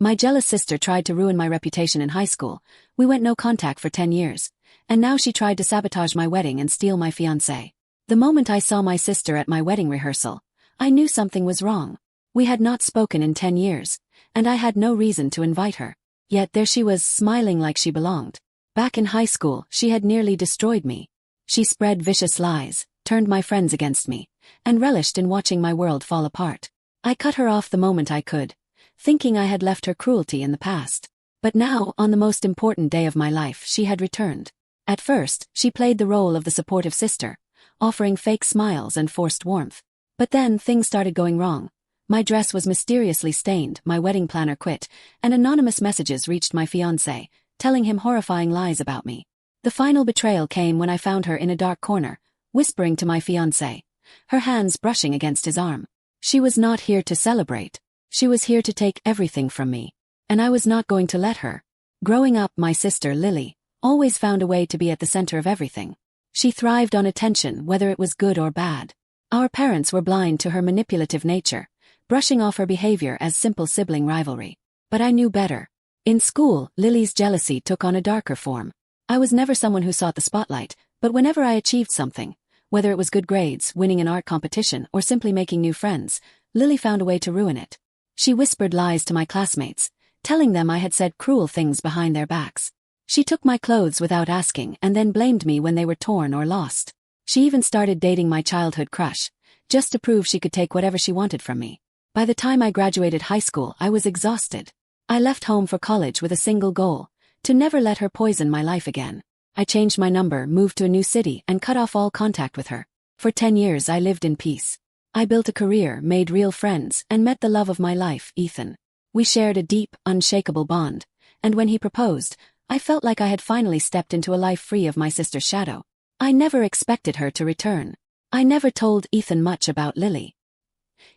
My jealous sister tried to ruin my reputation in high school. We went no contact for 10 years. And now she tried to sabotage my wedding and steal my fiancé. The moment I saw my sister at my wedding rehearsal, I knew something was wrong. We had not spoken in 10 years, and I had no reason to invite her. Yet there she was, smiling like she belonged. Back in high school, she had nearly destroyed me. She spread vicious lies, turned my friends against me, and relished in watching my world fall apart. I cut her off the moment I could, thinking I had left her cruelty in the past. But now, on the most important day of my life, she had returned. At first, she played the role of the supportive sister, offering fake smiles and forced warmth. But then, things started going wrong. My dress was mysteriously stained, my wedding planner quit, and anonymous messages reached my fiancé, telling him horrifying lies about me. The final betrayal came when I found her in a dark corner, whispering to my fiancé, her hands brushing against his arm. She was not here to celebrate. She was here to take everything from me. And I was not going to let her. Growing up, my sister, Lily, always found a way to be at the center of everything. She thrived on attention, whether it was good or bad. Our parents were blind to her manipulative nature, brushing off her behavior as simple sibling rivalry. But I knew better. In school, Lily's jealousy took on a darker form. I was never someone who sought the spotlight, but whenever I achieved something, whether it was good grades, winning an art competition, or simply making new friends, Lily found a way to ruin it. She whispered lies to my classmates, telling them I had said cruel things behind their backs. She took my clothes without asking and then blamed me when they were torn or lost. She even started dating my childhood crush, just to prove she could take whatever she wanted from me. By the time I graduated high school, I was exhausted. I left home for college with a single goal, to never let her poison my life again. I changed my number, moved to a new city, and cut off all contact with her. For 10 years I lived in peace. I built a career, made real friends, and met the love of my life, Ethan. We shared a deep, unshakable bond, and when he proposed, I felt like I had finally stepped into a life free of my sister's shadow. I never expected her to return. I never told Ethan much about Lily.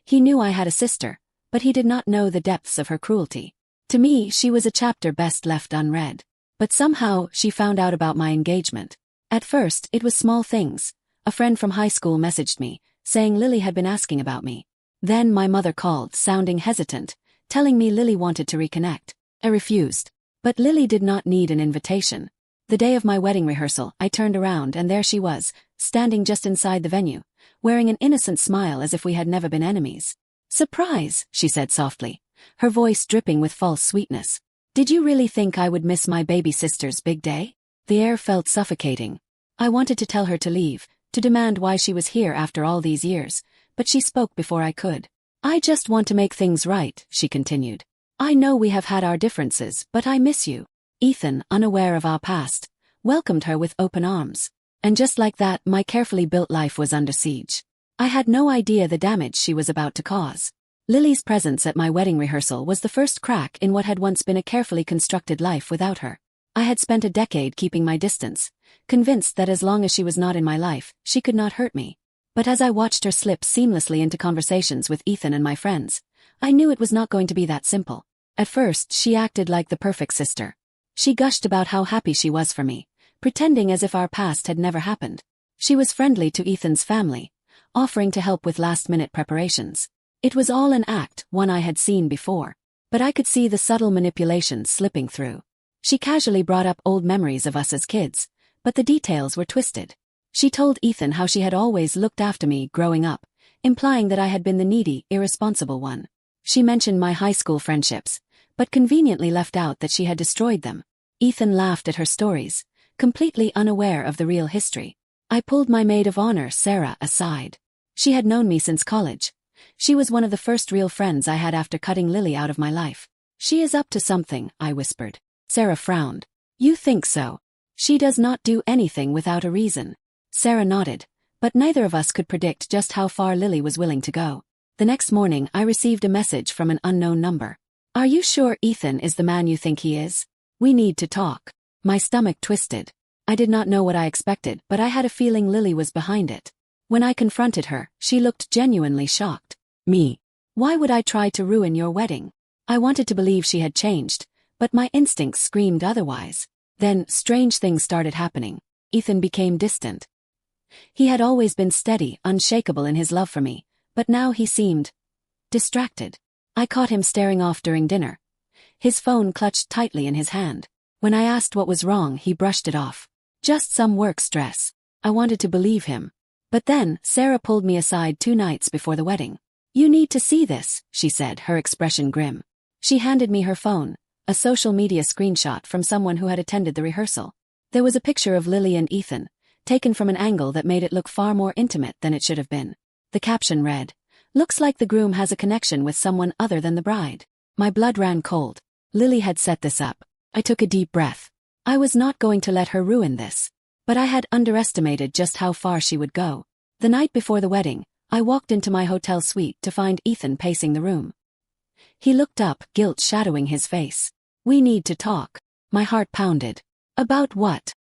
He knew I had a sister, but he did not know the depths of her cruelty. To me, she was a chapter best left unread. But somehow, she found out about my engagement. At first, it was small things. A friend from high school messaged me, saying Lily had been asking about me. Then my mother called, sounding hesitant, telling me Lily wanted to reconnect. I refused. But Lily did not need an invitation. The day of my wedding rehearsal, I turned around and there she was, standing just inside the venue, wearing an innocent smile as if we had never been enemies. "Surprise," she said softly, her voice dripping with false sweetness. "Did you really think I would miss my baby sister's big day?" The air felt suffocating. I wanted to tell her to leave, to demand why she was here after all these years, but she spoke before I could. "I just want to make things right," she continued. "I know we have had our differences, but I miss you." Ethan, unaware of our past, welcomed her with open arms. And just like that, my carefully built life was under siege. I had no idea the damage she was about to cause. Lily's presence at my wedding rehearsal was the first crack in what had once been a carefully constructed life without her. I had spent a decade keeping my distance, convinced that as long as she was not in my life, she could not hurt me. But as I watched her slip seamlessly into conversations with Ethan and my friends, I knew it was not going to be that simple. At first, she acted like the perfect sister. She gushed about how happy she was for me, pretending as if our past had never happened. She was friendly to Ethan's family, offering to help with last-minute preparations. It was all an act, one I had seen before. But I could see the subtle manipulations slipping through. She casually brought up old memories of us as kids, but the details were twisted. She told Ethan how she had always looked after me growing up, implying that I had been the needy, irresponsible one. She mentioned my high school friendships, but conveniently left out that she had destroyed them. Ethan laughed at her stories, completely unaware of the real history. I pulled my maid of honor, Sarah, aside. She had known me since college. She was one of the first real friends I had after cutting Lily out of my life. "She is up to something," I whispered. Sarah frowned. "You think so? She does not do anything without a reason." Sarah nodded, but neither of us could predict just how far Lily was willing to go. The next morning I received a message from an unknown number. "Are you sure Ethan is the man you think he is? We need to talk." My stomach twisted. I did not know what I expected, but I had a feeling Lily was behind it. When I confronted her, she looked genuinely shocked. "Me? Why would I try to ruin your wedding?" I wanted to believe she had changed, but my instincts screamed otherwise. Then, strange things started happening. Ethan became distant. He had always been steady, unshakable in his love for me, but now he seemed distracted. I caught him staring off during dinner, his phone clutched tightly in his hand. When I asked what was wrong, he brushed it off. Just some work stress. I wanted to believe him. But then, Sarah pulled me aside 2 nights before the wedding. "You need to see this," she said, her expression grim. She handed me her phone, a social media screenshot from someone who had attended the rehearsal. There was a picture of Lily and Ethan, taken from an angle that made it look far more intimate than it should have been. The caption read, "Looks like the groom has a connection with someone other than the bride." My blood ran cold. Lily had set this up. I took a deep breath. I was not going to let her ruin this. But I had underestimated just how far she would go. The night before the wedding, I walked into my hotel suite to find Ethan pacing the room. He looked up, guilt shadowing his face. "We need to talk." My heart pounded. "About what?"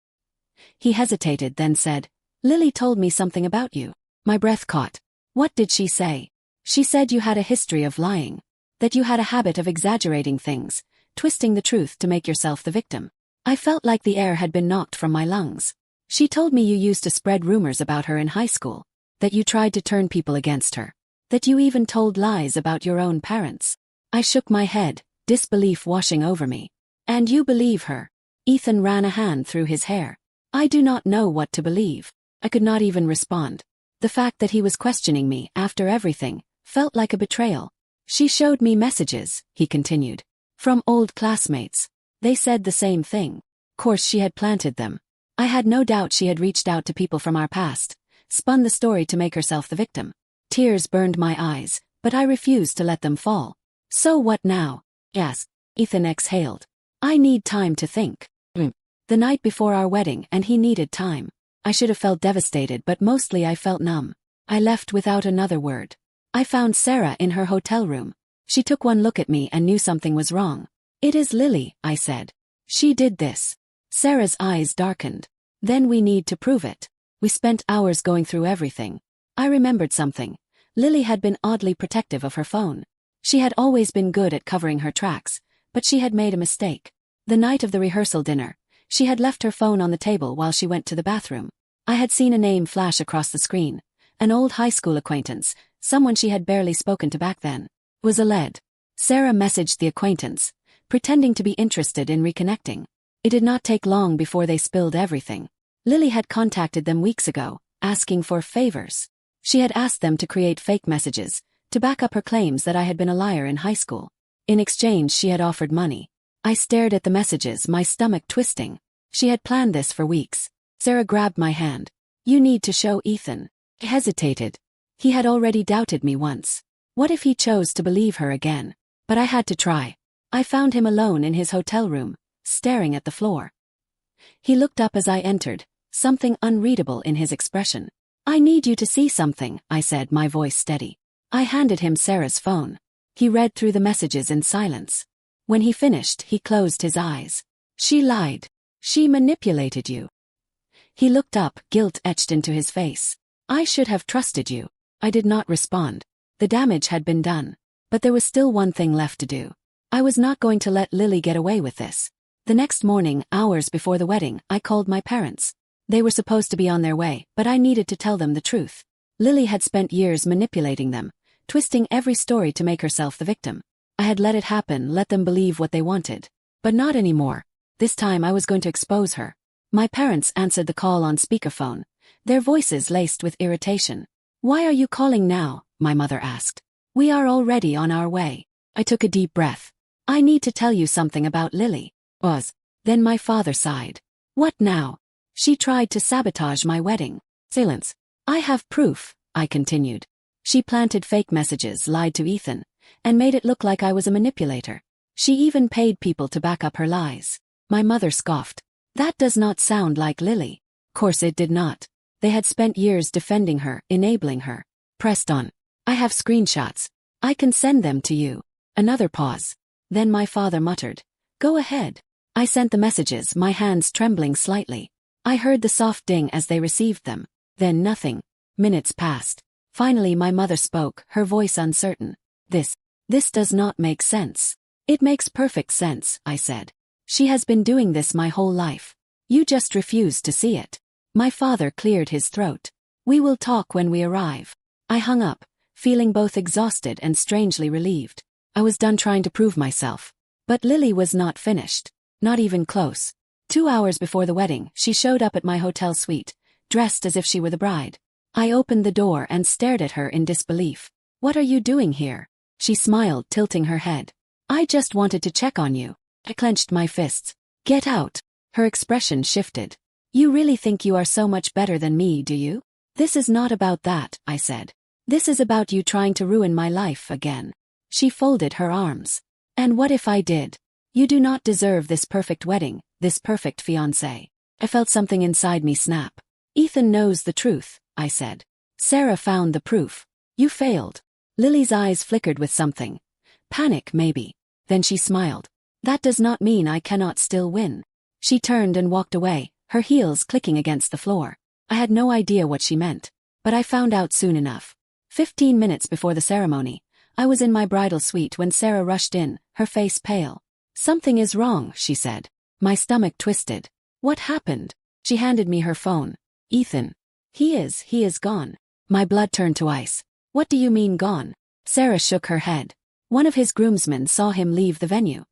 He hesitated, then said, "Lily told me something about you." My breath caught. "What did she say?" "She said you had a history of lying. That you had a habit of exaggerating things, twisting the truth to make yourself the victim." I felt like the air had been knocked from my lungs. "She told me you used to spread rumors about her in high school. That you tried to turn people against her. That you even told lies about your own parents." I shook my head, disbelief washing over me. "And you believe her?" Ethan ran a hand through his hair. "I do not know what to believe." I could not even respond. The fact that he was questioning me after everything felt like a betrayal. "She showed me messages," he continued. "From old classmates. They said the same thing. Course she had planted them. I had no doubt she had reached out to people from our past, spun the story to make herself the victim." Tears burned my eyes, but I refused to let them fall. "So what now?" "Yes." Ethan exhaled. "I need time to think." The night before our wedding, and he needed time. I should have felt devastated, but mostly I felt numb. I left without another word. I found Sarah in her hotel room. She took one look at me and knew something was wrong. "It is Lily," I said. "She did this." Sarah's eyes darkened. "Then we need to prove it." We spent hours going through everything. I remembered something. Lily had been oddly protective of her phone. She had always been good at covering her tracks, but she had made a mistake. The night of the rehearsal dinner, she had left her phone on the table while she went to the bathroom. I had seen a name flash across the screen. An old high school acquaintance, someone she had barely spoken to back then. Was a lead. Sarah messaged the acquaintance, pretending to be interested in reconnecting. It did not take long before they spilled everything. Lily had contacted them weeks ago, asking for favors. She had asked them to create fake messages, to back up her claims that I had been a liar in high school. In exchange, she had offered money. I stared at the messages, my stomach twisting. She had planned this for weeks. Sarah grabbed my hand. "You need to show Ethan." I hesitated. He had already doubted me once. What if he chose to believe her again? But I had to try. I found him alone in his hotel room, staring at the floor. He looked up as I entered, something unreadable in his expression. "I need you to see something," I said, my voice steady. I handed him Sarah's phone. He read through the messages in silence. When he finished, he closed his eyes. "She lied. She manipulated you." He looked up, guilt etched into his face. "I should have trusted you." I did not respond. The damage had been done. But there was still one thing left to do. I was not going to let Lily get away with this. The next morning, hours before the wedding, I called my parents. They were supposed to be on their way, but I needed to tell them the truth. Lily had spent years manipulating them, twisting every story to make herself the victim. I had let it happen, let them believe what they wanted. But not anymore. This time I was going to expose her. My parents answered the call on speakerphone, their voices laced with irritation. "Why are you calling now?" my mother asked. "We are already on our way." I took a deep breath. "I need to tell you something about Lily." Then my father sighed. "What now?" "She tried to sabotage my wedding." Silence. "I have proof," I continued. "She planted fake messages, lied to Ethan, and made it look like I was a manipulator. She even paid people to back up her lies." My mother scoffed. "That does not sound like Lily." Course it did not. They had spent years defending her, enabling her. Pressed on. "I have screenshots. I can send them to you." Another pause. Then my father muttered, "Go ahead." I sent the messages, my hands trembling slightly. I heard the soft ding as they received them. Then nothing. Minutes passed. Finally my mother spoke, her voice uncertain. This does not make sense." "It makes perfect sense," I said. "She has been doing this my whole life. You just refuse to see it." My father cleared his throat. "We will talk when we arrive." I hung up, feeling both exhausted and strangely relieved. I was done trying to prove myself. But Lily was not finished. Not even close. 2 hours before the wedding, she showed up at my hotel suite, dressed as if she were the bride. I opened the door and stared at her in disbelief. "What are you doing here?" She smiled, tilting her head. "I just wanted to check on you." I clenched my fists. "Get out." Her expression shifted. "You really think you are so much better than me, do you?" "This is not about that," I said. "This is about you trying to ruin my life again." She folded her arms. "And what if I did? You do not deserve this perfect wedding, this perfect fiancé." I felt something inside me snap. "Ethan knows the truth," I said. "Sarah found the proof. You failed." Lily's eyes flickered with something. Panic, maybe. Then she smiled. "That does not mean I cannot still win." She turned and walked away, her heels clicking against the floor. I had no idea what she meant, but I found out soon enough. 15 minutes before the ceremony, I was in my bridal suite when Sarah rushed in, her face pale. "Something is wrong," she said. My stomach twisted. "What happened?" She handed me her phone. "Ethan. He is gone." My blood turned to ice. "What do you mean gone?" Sarah shook her head. "One of his groomsmen saw him leave the venue.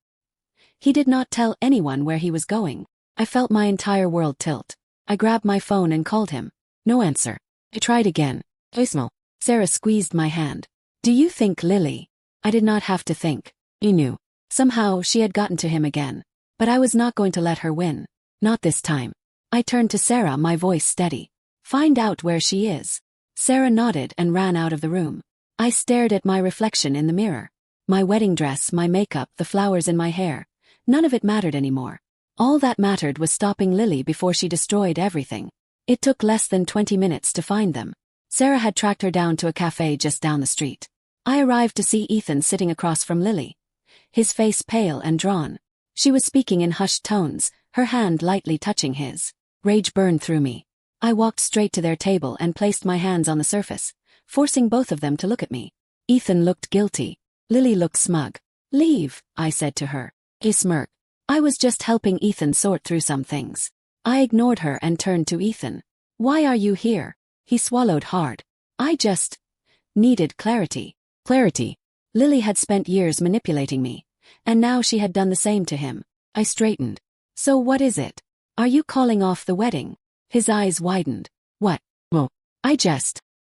He did not tell anyone where he was going." I felt my entire world tilt. I grabbed my phone and called him. No answer. I tried again. "Voicemail." Sarah squeezed my hand. "Do you think Lily?" I did not have to think. I knew. Somehow she had gotten to him again. But I was not going to let her win. Not this time. I turned to Sarah, my voice steady. "Find out where she is." Sarah nodded and ran out of the room. I stared at my reflection in the mirror. My wedding dress, my makeup, the flowers in my hair. None of it mattered anymore. All that mattered was stopping Lily before she destroyed everything. It took less than 20 minutes to find them. Sarah had tracked her down to a cafe just down the street. I arrived to see Ethan sitting across from Lily, his face pale and drawn. She was speaking in hushed tones, her hand lightly touching his. Rage burned through me. I walked straight to their table and placed my hands on the surface, forcing both of them to look at me. Ethan looked guilty. Lily looked smug. "Leave," I said to her. He smirked. I was just helping Ethan sort through some things. I ignored her and turned to Ethan. "Why are you here?" He swallowed hard. "I just needed clarity." Clarity. Lily had spent years manipulating me, and now she had done the same to him. I straightened. "So what is it? Are you calling off the wedding?" His eyes widened. "What? Well,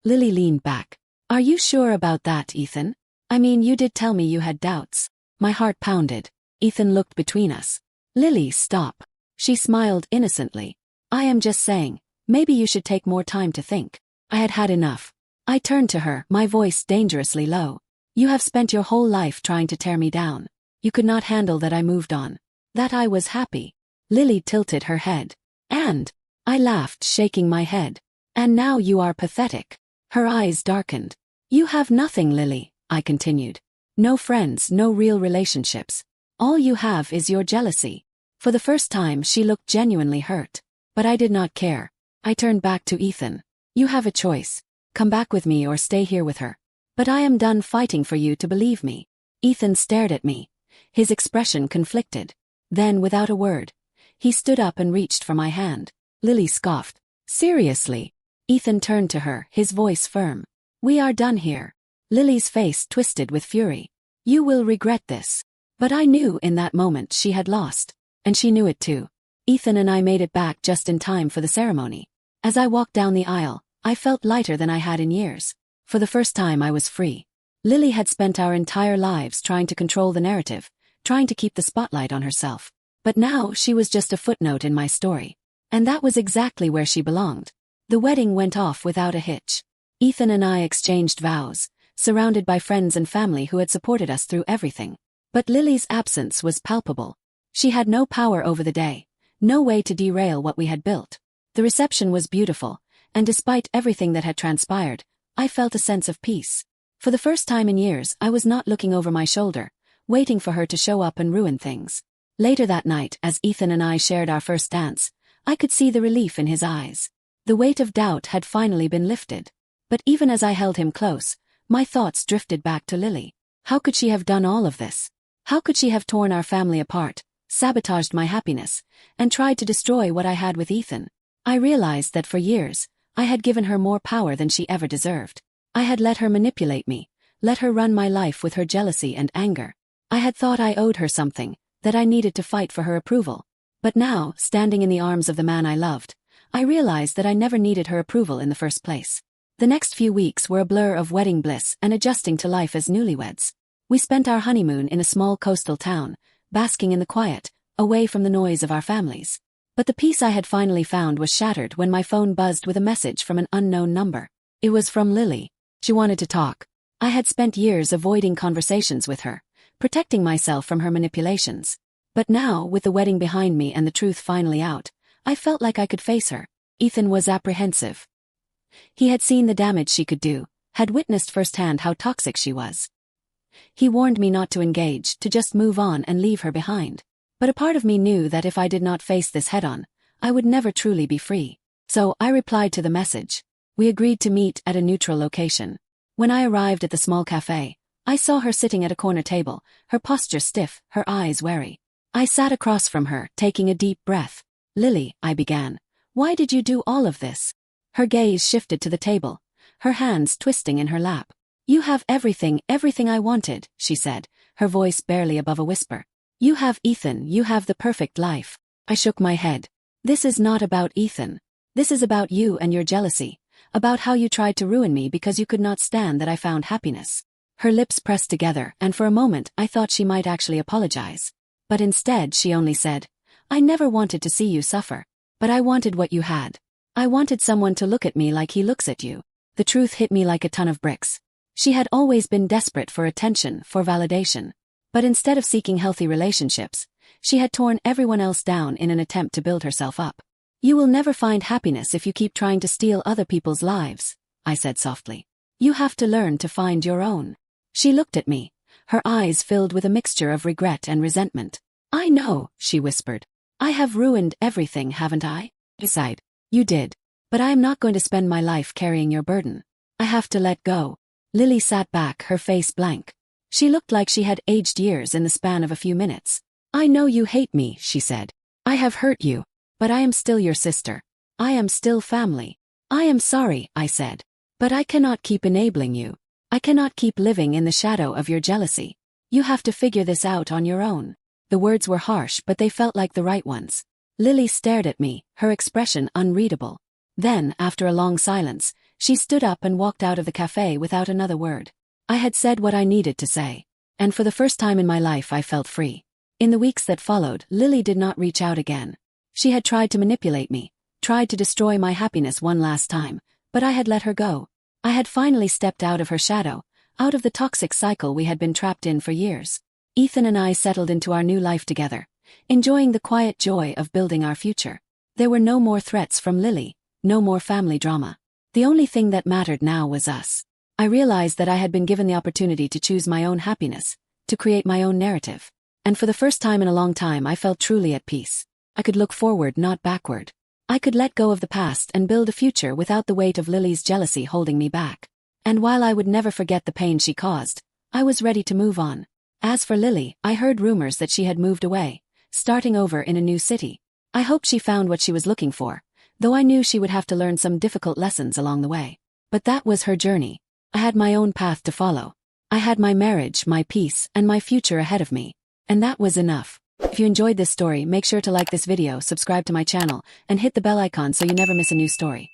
Lily leaned back. "Are you sure about that, Ethan? I mean, you did tell me you had doubts." My heart pounded. Ethan looked between us. "Lily, stop." She smiled innocently. "I am just saying, maybe you should take more time to think." I had had enough. I turned to her, my voice dangerously low. "You have spent your whole life trying to tear me down. You could not handle that I moved on. That I was happy." Lily tilted her head. "And?" I laughed, shaking my head. "And now you are pathetic." Her eyes darkened. "You have nothing, Lily," I continued. "No friends, no real relationships. All you have is your jealousy." For the first time she looked genuinely hurt. But I did not care. I turned back to Ethan. "You have a choice. Come back with me or stay here with her. But I am done fighting for you to believe me." Ethan stared at me, his expression conflicted. Then, without a word, he stood up and reached for my hand. Lily scoffed. "Seriously?" Ethan turned to her, his voice firm. "We are done here." Lily's face twisted with fury. "You will regret this." But I knew in that moment she had lost. And she knew it too. Ethan and I made it back just in time for the ceremony. As I walked down the aisle, I felt lighter than I had in years. For the first time I was free. Lily had spent our entire lives trying to control the narrative, trying to keep the spotlight on herself. But now she was just a footnote in my story. And that was exactly where she belonged. The wedding went off without a hitch. Ethan and I exchanged vows, surrounded by friends and family who had supported us through everything. But Lily's absence was palpable. She had no power over the day, no way to derail what we had built. The reception was beautiful, and despite everything that had transpired, I felt a sense of peace. For the first time in years, I was not looking over my shoulder, waiting for her to show up and ruin things. Later that night, as Ethan and I shared our first dance, I could see the relief in his eyes. The weight of doubt had finally been lifted. But even as I held him close, my thoughts drifted back to Lily. How could she have done all of this? How could she have torn our family apart, sabotaged my happiness, and tried to destroy what I had with Ethan? I realized that for years, I had given her more power than she ever deserved. I had let her manipulate me, let her run my life with her jealousy and anger. I had thought I owed her something, that I needed to fight for her approval. But now, standing in the arms of the man I loved, I realized that I never needed her approval in the first place. The next few weeks were a blur of wedding bliss and adjusting to life as newlyweds. We spent our honeymoon in a small coastal town, basking in the quiet, away from the noise of our families. But the peace I had finally found was shattered when my phone buzzed with a message from an unknown number. It was from Lily. She wanted to talk. I had spent years avoiding conversations with her, protecting myself from her manipulations. But now, with the wedding behind me and the truth finally out, I felt like I could face her. Ethan was apprehensive. He had seen the damage she could do, had witnessed firsthand how toxic she was. He warned me not to engage, to just move on and leave her behind. But a part of me knew that if I did not face this head-on, I would never truly be free. So I replied to the message. We agreed to meet at a neutral location. When I arrived at the small cafe, I saw her sitting at a corner table, her posture stiff, her eyes wary. I sat across from her, taking a deep breath. "Lily," I began, "why did you do all of this?" Her gaze shifted to the table, her hands twisting in her lap. "You have everything I wanted," she said, her voice barely above a whisper. "You have Ethan, you have the perfect life." I shook my head. "This is not about Ethan. This is about you and your jealousy, about how you tried to ruin me because you could not stand that I found happiness." Her lips pressed together, and for a moment I thought she might actually apologize. But instead she only said, "I never wanted to see you suffer. But I wanted what you had. I wanted someone to look at me like he looks at you." The truth hit me like a ton of bricks. She had always been desperate for attention, for validation. But instead of seeking healthy relationships, she had torn everyone else down in an attempt to build herself up. "You will never find happiness if you keep trying to steal other people's lives," I said softly. "You have to learn to find your own." She looked at me, her eyes filled with a mixture of regret and resentment. "I know," she whispered. "I have ruined everything, haven't I?" I sighed. "You did. But I am not going to spend my life carrying your burden. I have to let go." Lily sat back, her face blank. She looked like she had aged years in the span of a few minutes. "I know you hate me," she said. "I have hurt you. But I am still your sister. I am still family." "I am sorry," I said. "But I cannot keep enabling you. I cannot keep living in the shadow of your jealousy. You have to figure this out on your own." The words were harsh, but they felt like the right ones. Lily stared at me, her expression unreadable. Then, after a long silence, she stood up and walked out of the cafe without another word. I had said what I needed to say. And for the first time in my life I felt free. In the weeks that followed, Lily did not reach out again. She had tried to manipulate me, tried to destroy my happiness one last time, but I had let her go. I had finally stepped out of her shadow, out of the toxic cycle we had been trapped in for years. Ethan and I settled into our new life together, enjoying the quiet joy of building our future. There were no more threats from Lily, no more family drama. The only thing that mattered now was us. I realized that I had been given the opportunity to choose my own happiness, to create my own narrative. And for the first time in a long time I felt truly at peace. I could look forward, not backward. I could let go of the past and build a future without the weight of Lily's jealousy holding me back. And while I would never forget the pain she caused, I was ready to move on. As for Lily, I heard rumors that she had moved away, starting over in a new city. I hoped she found what she was looking for, though I knew she would have to learn some difficult lessons along the way. But that was her journey. I had my own path to follow. I had my marriage, my peace, and my future ahead of me. And that was enough. If you enjoyed this story, make sure to like this video, subscribe to my channel, and hit the bell icon so you never miss a new story.